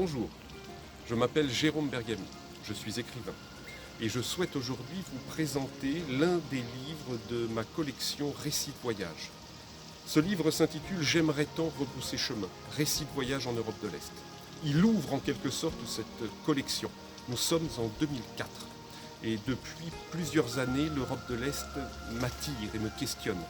Bonjour, je m'appelle Jérôme Bergamy, je suis écrivain et je souhaite aujourd'hui vous présenter l'un des livres de ma collection Récits de voyage. Ce livre s'intitule « J'aimerais tant rebrousser chemin, récits de voyage en Europe de l'Est ». Il ouvre en quelque sorte cette collection. Nous sommes en 2004 et depuis plusieurs années, l'Europe de l'Est m'attire et me questionne.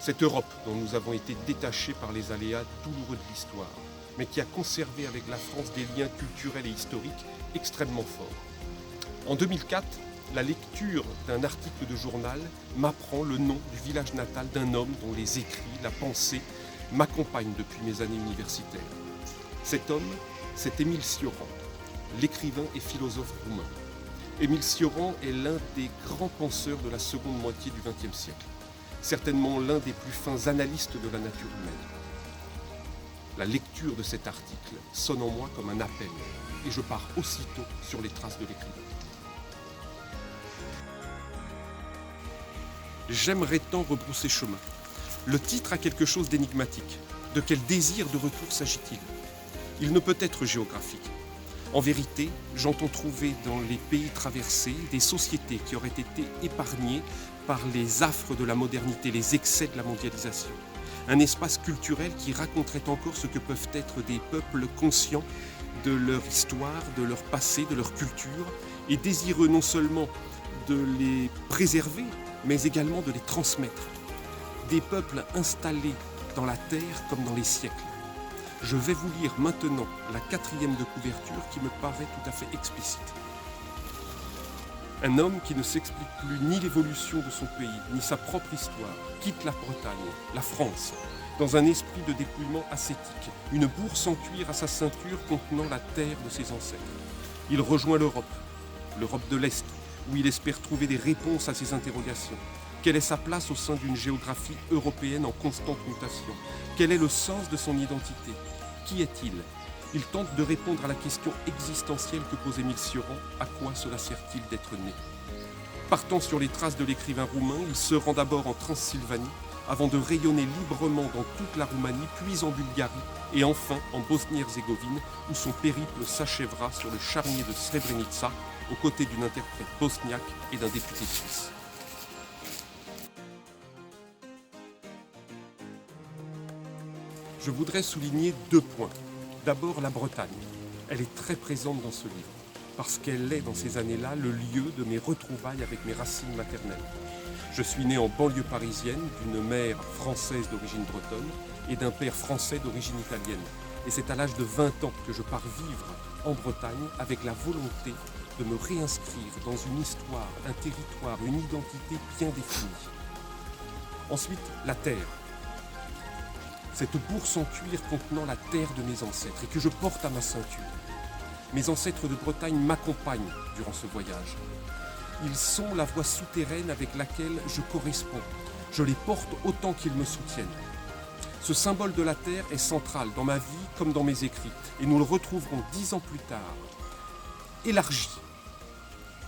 Cette Europe dont nous avons été détachés par les aléas douloureux de l'histoire, mais qui a conservé avec la France des liens culturels et historiques extrêmement forts. En 2004, la lecture d'un article de journal m'apprend le nom du village natal d'un homme dont les écrits, la pensée m'accompagnent depuis mes années universitaires. Cet homme, c'est Émile Cioran, l'écrivain et philosophe roumain. Émile Cioran est l'un des grands penseurs de la seconde moitié du XXe siècle, certainement l'un des plus fins analystes de la nature humaine. La lecture de cet article sonne en moi comme un appel et je pars aussitôt sur les traces de l'écrivain. J'aimerais tant rebrousser chemin. Le titre a quelque chose d'énigmatique. De quel désir de retour s'agit-il ? Il ne peut être géographique. En vérité, j'entends trouver dans les pays traversés des sociétés qui auraient été épargnées par les affres de la modernité, les excès de la mondialisation. Un espace culturel qui raconterait encore ce que peuvent être des peuples conscients de leur histoire, de leur passé, de leur culture, et désireux non seulement de les préserver, mais également de les transmettre. Des peuples installés dans la terre comme dans les siècles. Je vais vous lire maintenant la 4e de couverture qui me paraît tout à fait explicite. Un homme qui ne s'explique plus ni l'évolution de son pays, ni sa propre histoire, quitte la Bretagne, la France, dans un esprit de dépouillement ascétique, une bourse en cuir à sa ceinture contenant la terre de ses ancêtres. Il rejoint l'Europe de l'Est, où il espère trouver des réponses à ses interrogations. Quelle est sa place au sein d'une géographie européenne en constante mutation ? Quel est le sens de son identité ? Qui est-il ? Il tente de répondre à la question existentielle que pose Émile Cioran, à quoi cela sert-il d'être né ? Partant sur les traces de l'écrivain roumain, il se rend d'abord en Transylvanie, avant de rayonner librement dans toute la Roumanie, puis en Bulgarie, et enfin en Bosnie-Herzégovine, où son périple s'achèvera sur le charnier de Srebrenica, aux côtés d'une interprète bosniaque et d'un député suisse. Je voudrais souligner 2 points. D'abord, la Bretagne. Elle est très présente dans ce livre, parce qu'elle est, dans ces années-là, le lieu de mes retrouvailles avec mes racines maternelles. Je suis né en banlieue parisienne, d'une mère française d'origine bretonne et d'un père français d'origine italienne. Et c'est à l'âge de 20 ans que je pars vivre en Bretagne avec la volonté de me réinscrire dans une histoire, un territoire, une identité bien définie. Ensuite, la terre. Cette bourse en cuir contenant la terre de mes ancêtres et que je porte à ma ceinture. Mes ancêtres de Bretagne m'accompagnent durant ce voyage. Ils sont la voie souterraine avec laquelle je corresponds. Je les porte autant qu'ils me soutiennent. Ce symbole de la terre est central dans ma vie comme dans mes écrits. Et nous le retrouverons 10 ans plus tard, élargi.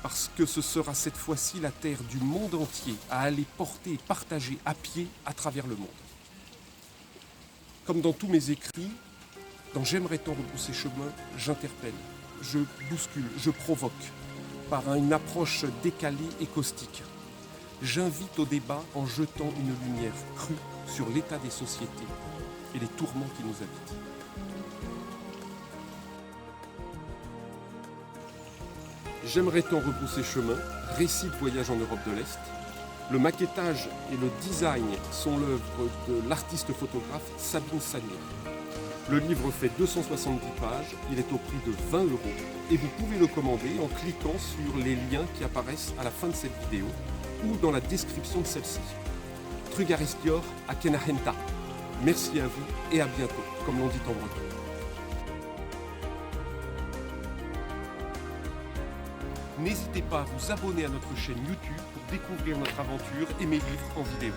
Parce que ce sera cette fois-ci la terre du monde entier à aller porter et partager à pied à travers le monde. Comme dans tous mes écrits, dans J'aimerais tant rebrousser chemin, j'interpelle, je bouscule, je provoque, par une approche décalée et caustique. J'invite au débat en jetant une lumière crue sur l'état des sociétés et les tourments qui nous habitent. J'aimerais tant rebrousser chemin, récit de voyage en Europe de l'Est. Le maquettage et le design sont l'œuvre de l'artiste photographe Sabine Sagnier. Le livre fait 270 pages, il est au prix de 20 € et vous pouvez le commander en cliquant sur les liens qui apparaissent à la fin de cette vidéo ou dans la description de celle-ci. Trugaristior à Kenahenta. Merci à vous et à bientôt, comme l'on dit en breton. N'hésitez pas à vous abonner à notre chaîne YouTube pour découvrir notre aventure et mes livres en vidéo.